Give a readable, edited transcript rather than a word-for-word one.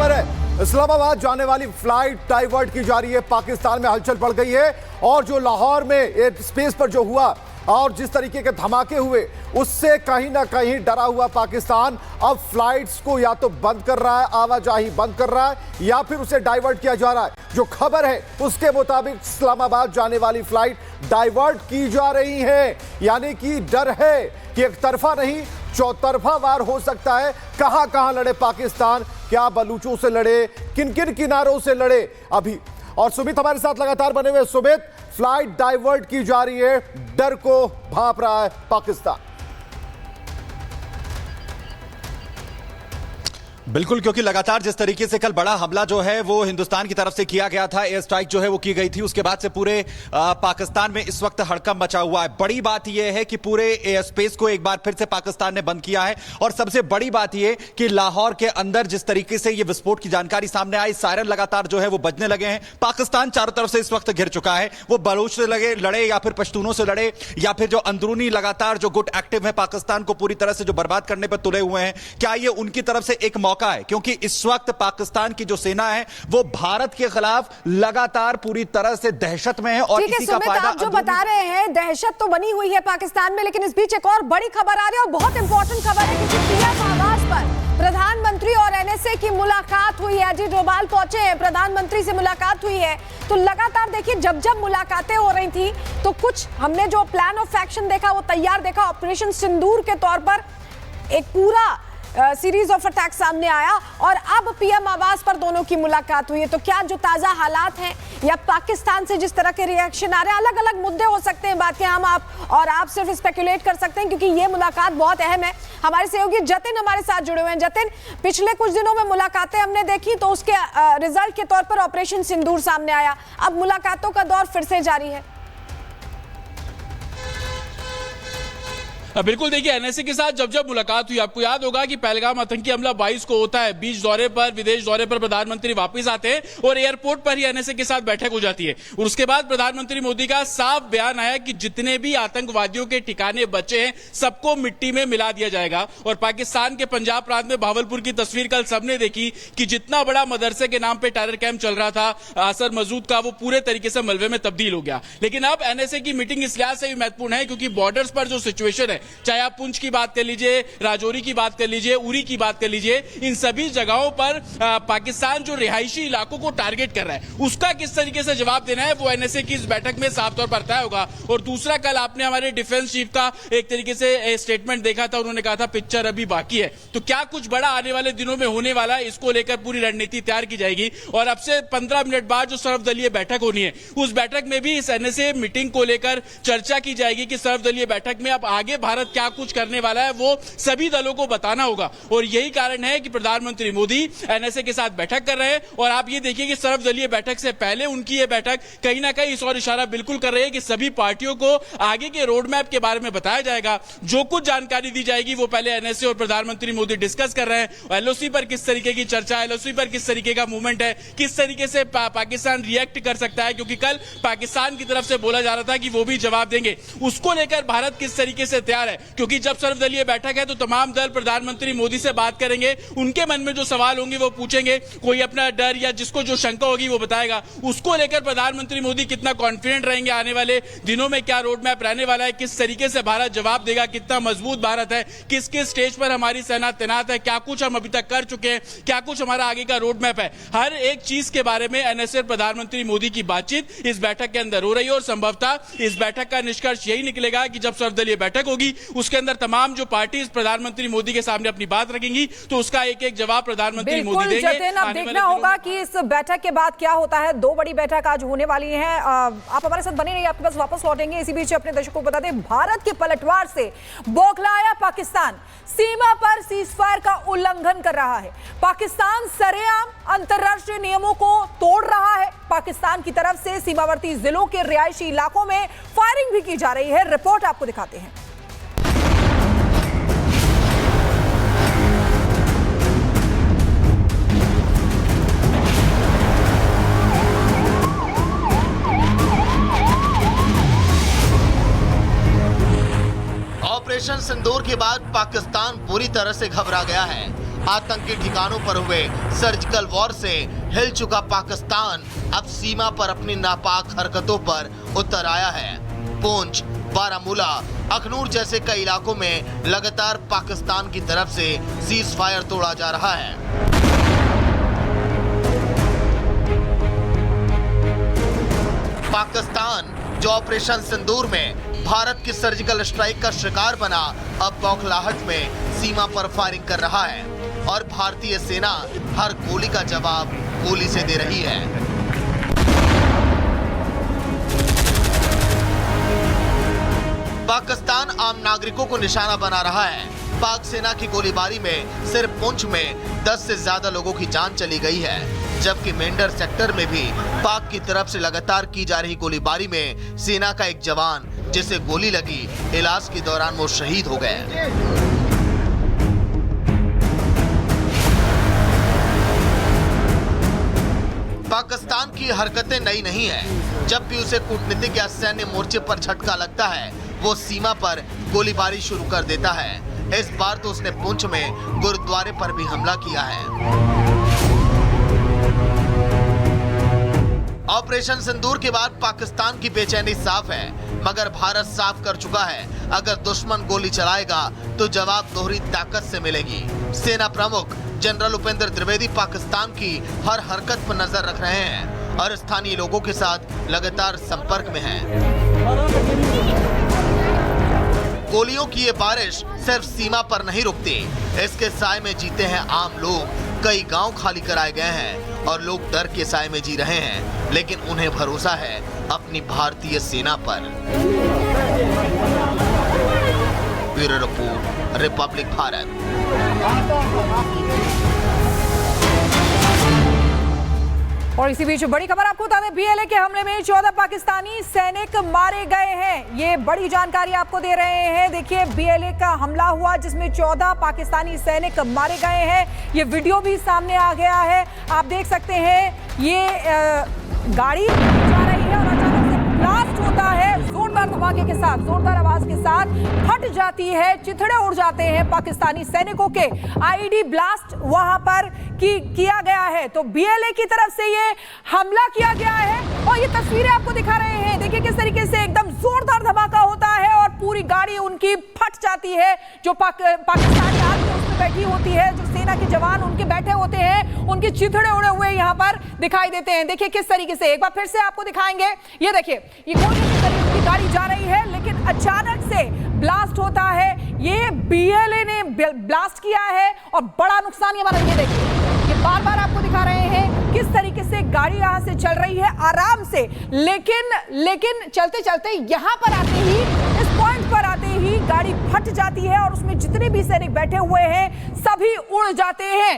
खबर है, इस्लामाबाद जाने वाली फ्लाइट डाइवर्ट की जा रही है। पाकिस्तान में हलचल बढ़ गई है और जो लाहौर में एयर स्पेस पर जो हुआ और जिस तरीके के धमाके हुए उससे कहीं ना कहीं डरा हुआ पाकिस्तान अब फ्लाइट्स को या तो बंद कर रहा है, आवाजाही बंद कर रहा है या फिर उसे डाइवर्ट किया जा रहा है। जो खबर है उसके मुताबिक इस्लामाबाद जाने वाली फ्लाइट डाइवर्ट की जा रही है, यानी कि डर है कि एक तरफा नहीं चौतरफा वार हो सकता है। कहां कहां लड़े पाकिस्तान, क्या बलूचों से लड़े, किन किन किनारों से लड़े अभी। और सुमित हमारे साथ लगातार बने हुए। सुमित, फ्लाइट डाइवर्ट की जा रही है, डर को भांप रहा है पाकिस्तान। बिल्कुल, क्योंकि लगातार जिस तरीके से कल बड़ा हमला जो है वो हिंदुस्तान की तरफ से किया गया था, एयर स्ट्राइक जो है वो की गई थी, उसके बाद से पूरे पाकिस्तान में इस वक्त हड़कंप मचा हुआ है। बड़ी बात यह है कि पूरे एयर स्पेस को एक बार फिर से पाकिस्तान ने बंद किया है और सबसे बड़ी बात यह कि लाहौर के अंदर जिस तरीके से ये विस्फोट की जानकारी सामने आई, सायरन लगातार जो है वो बजने लगे हैं। पाकिस्तान चारों तरफ से इस वक्त घिर चुका है। वो बलूच से लड़े या फिर पश्तूनों से लड़े या फिर जो अंदरूनी लगातार जो गुट एक्टिव है पाकिस्तान को पूरी तरह से जो बर्बाद करने पर तुले हुए हैं, क्या ये उनकी तरफ से एक मौका है? क्योंकि इस वक्त पाकिस्तान की जो सेना है वो भारत के खिलाफ लगातार पूरी तरह से दहशत में है और इसी का फायदा आप जो बता रहे हैं दहशत तो बनी हुई है पाकिस्तान में, लेकिन इस बीच एक और बड़ी खबर आ रही है और बहुत इंपॉर्टेंट खबर है क्योंकि पीएम आवास पर प्रधानमंत्री और एनएसए की मुलाकात हुई है। अजीत डोभाल पहुंचे हैं, प्रधानमंत्री से मुलाकात हुई है। तो लगातार देखिए जब जब मुलाकातें हो रही थी तो कुछ हमने जो प्लान ऑफ एक्शन देखा वो तैयार देखा। ऑपरेशन सिंदूर के तौर पर एक पूरा सीरीज ऑफ अटैक सामने आया और अब पीएम आवास पर दोनों की मुलाकात हुई है। तो क्या जो ताजा हालात हैं या पाकिस्तान से जिस तरह के रिएक्शन आ रहे हैं, अलग अलग मुद्दे हो सकते हैं, बातें हम आप सिर्फ स्पेकुलेट कर सकते हैं क्योंकि ये मुलाकात बहुत अहम है। हमारे सहयोगी जतिन हमारे साथ जुड़े हुए हैं। जतिन, पिछले कुछ दिनों में मुलाकातें हमने देखी तो उसके रिजल्ट के तौर पर ऑपरेशन सिंदूर सामने आया, अब मुलाकातों का दौर फिर से जारी है। बिल्कुल, देखिए एनएसए के साथ जब जब मुलाकात हुई, आपको याद होगा कि पहलगाम आतंकी हमला 22 को होता है। बीच दौरे पर, विदेश दौरे पर प्रधानमंत्री वापस आते हैं और एयरपोर्ट पर ही एनएसए के साथ बैठक हो जाती है और उसके बाद प्रधानमंत्री मोदी का साफ बयान आया कि जितने भी आतंकवादियों के ठिकाने बचे हैं सबको मिट्टी में मिला दिया जाएगा। और पाकिस्तान के पंजाब प्रांत में भावलपुर की तस्वीर कल सबने देखी कि जितना बड़ा मदरसे के नाम पर टेरर कैंप चल रहा था आसर मसूद का, वो पूरे तरीके से मलबे में तब्दील हो गया। लेकिन अब एनएसए की मीटिंग इस लिहाज से भी महत्वपूर्ण है क्योंकि बॉर्डर्स पर जो सिचुएशन है, चाहे आप पुंछ की बात कर लीजिए, राजौरी की बात कर लीजिए, उरी की बात कर लीजिए, इन सभी जगहों पर पाकिस्तान जो रिहायशी इलाकों को टारगेट कर रहा है उसका किस तरीके से जवाब देना है वो एनएसए की इस बैठक में साफ तौर पर तय होगा। और दूसरा, कल आपने हमारे डिफेंस चीफ का एक तरीके से स्टेटमेंट देखा था, उन्होंने कहा था पिक्चर अभी बाकी है। तो क्या कुछ बड़ा आने वाले दिनों में होने वाला है, इसको लेकर पूरी रणनीति तैयार की जाएगी। और अब से 15 मिनट बाद जो सर्वदलीय बैठक होनी है उस बैठक में भी इस एनएसए मीटिंग को लेकर चर्चा की जाएगी कि सर्वदलीय बैठक में अब आगे भारत क्या कुछ करने वाला है वो सभी दलों को बताना होगा। और यही कारण है कि प्रधानमंत्री मोदी एनएसए के साथ बैठक कर रहे हैं। और आप ये देखिए कि सर्वदलीय बैठक से पहले उनकी ये बैठक कहीं ना कहीं इस और इशारा बिल्कुल कर रही है कि सभी पार्टियों को आगे के रोड मैप के बारे में बताया जाएगा। जो कुछ जानकारी दी जाएगी वो पहले एनएसए और प्रधानमंत्री मोदी डिस्कस कर रहे हैं। एलओसी पर किस तरीके की चर्चा है, एलओसी पर किस तरीके का मूवमेंट है, किस तरीके से पाकिस्तान रिएक्ट कर सकता है, क्योंकि कल पाकिस्तान की तरफ से बोला जा रहा था कि वो भी जवाब देंगे, उसको लेकर भारत किस तरीके से तैयार है। क्योंकि जब सर्वदलीय बैठक है तो तमाम दल प्रधानमंत्री मोदी से बात करेंगे, उनके मन में जो सवाल होंगे वो पूछेंगे, कोई अपना डर या जिसको जो शंका होगी वो बताएगा। उसको लेकर प्रधानमंत्री मोदी कितना कॉन्फिडेंट रहेंगे, आने वाले दिनों में क्या रोड मैप रहने वाला है, किस तरीके से भारत जवाब देगा, कितना मजबूत भारत है, किस किस स्टेज पर हमारी सेना तैनात है, क्या कुछ हम अभी तक कर चुके हैं, क्या कुछ हमारा आगे का रोड मैप है, हर एक चीज के बारे में एनएसए प्रधानमंत्री मोदी की बातचीत इस बैठक के अंदर हो रही है। और संभवतः इस बैठक का निष्कर्ष यही निकलेगा कि जब सर्वदलीय बैठक होगी उसके अंदर तमाम जो पार्टी प्रधानमंत्री मोदी के सामने अपनी बात रखेंगी तो उसका एक एक जवाब प्रधानमंत्री मोदी देंगे। अब देखना होगा कि इस बैठक के बाद क्या होता है। दो बड़ी बैठक आज होने वाली हैं। आप हमारे साथ बने रहिए, आपके पास वापस लौटेंगे। इसी बीच अपने दर्शकों को बता दें, भारत के पलटवार से बौखलाया पाकिस्तान सीमा पर सीजफायर का उल्लंघन कर रहा है। पाकिस्तान सरेआम अंतरराष्ट्रीय नियमों को तोड़ रहा है। पाकिस्तान की तरफ से सीमावर्ती जिलों के रिहायशी इलाकों में फायरिंग भी की जा रही है। रिपोर्ट आपको दिखाते हैं। ऑपरेशन सिंदूर के बाद पाकिस्तान पूरी तरह से घबरा गया है। आतंकी ठिकानों पर हुए सर्जिकल वॉर से हिल चुका पाकिस्तान अब सीमा पर अपनी नापाक हरकतों पर उतर आया है। पुंछ, बारामूला, अखनूर जैसे कई इलाकों में लगातार पाकिस्तान की तरफ से सीज फायर तोड़ा जा रहा है। पाकिस्तान जो ऑपरेशन सिंदूर में भारत की सर्जिकल स्ट्राइक का शिकार बना, अब बौखलाहट में सीमा पर फायरिंग कर रहा है और भारतीय सेना हर गोली का जवाब गोली से दे रही है। पाकिस्तान आम नागरिकों को निशाना बना रहा है। पाक सेना की गोलीबारी में सिर्फ पुंछ में 10 से ज्यादा लोगों की जान चली गई है, जबकि मेंढर सेक्टर में भी पाक की तरफ से लगातार की जा रही गोलीबारी में सेना का एक जवान जिसे गोली लगी, इलाज के दौरान वो शहीद हो गए। पाकिस्तान की हरकतें नई नहीं है। जब भी उसे कूटनीतिक या सैन्य मोर्चे पर झटका लगता है, वो सीमा पर गोलीबारी शुरू कर देता है। इस बार तो उसने पुंछ में गुरुद्वारे पर भी हमला किया है। ऑपरेशन सिंदूर के बाद पाकिस्तान की बेचैनी साफ है, मगर भारत साफ कर चुका है, अगर दुश्मन गोली चलाएगा तो जवाब दोहरी ताकत से मिलेगी। सेना प्रमुख जनरल उपेंद्र द्विवेदी पाकिस्तान की हर हरकत पर नजर रख रहे हैं और स्थानीय लोगों के साथ लगातार संपर्क में हैं। गोलियों की ये बारिश सिर्फ सीमा पर नहीं रुकती, इसके साए में जीते हैं आम लोग। कई गांव खाली कराए गए हैं और लोग डर के साए में जी रहे हैं, लेकिन उन्हें भरोसा है अपनी भारतीय सेना पर। Bureau report, Republic Bharat. और इसी बीच बड़ी खबर आपको बता दें, बीएलए के हमले में 14 पाकिस्तानी सैनिक मारे गए हैं। ये बड़ी जानकारी आपको दे रहे हैं। देखिए, बीएलए का हमला हुआ जिसमें 14 पाकिस्तानी सैनिक मारे गए हैं। ये वीडियो भी सामने आ गया है, आप देख सकते हैं। ये गाड़ी जा रही है और अचानक से ब्लास्ट होता है, जोरदार धमाके के साथ, जोरदार आवाज के साथ फट जाती है, चिथड़े उड़ जाते हैं पाकिस्तानी सैनिकों के। आईईडी ब्लास्ट वहां पर किया गया है, तो बीएलए की तरफ से ये हमला किया गया है और ये तस्वीरें आपको दिखा रहे हैं। देखिए किस तरीके से एकदम जोरदार धमाका होता है और पूरी गाड़ी उनकी फट जाती है। जो पाकिस्तानी आर्मी उसमें बैठी होती है, जो सेना के जवान उनके बैठे होते हैं, उनके चिथड़े उड़े हुए यहाँ पर दिखाई देते हैं। देखिए किस तरीके से, एक बार फिर से आपको दिखाएंगे। ये देखिए, ये की गाड़ी जा रही है, लेकिन अचानक से ब्लास्ट होता है। ये बीएलए ने ब्लास्ट किया है और बड़ा नुकसान ये हमारा। ये देखिए, ये बार बार आपको दिखा रहे हैं किस तरीके से गाड़ी यहां से चल रही है आराम से, लेकिन चलते चलते यहां पर आते ही, इस पॉइंट पर आते ही गाड़ी फट जाती है और उसमें जितने भी सैनिक बैठे हुए हैं सभी उड़ जाते हैं।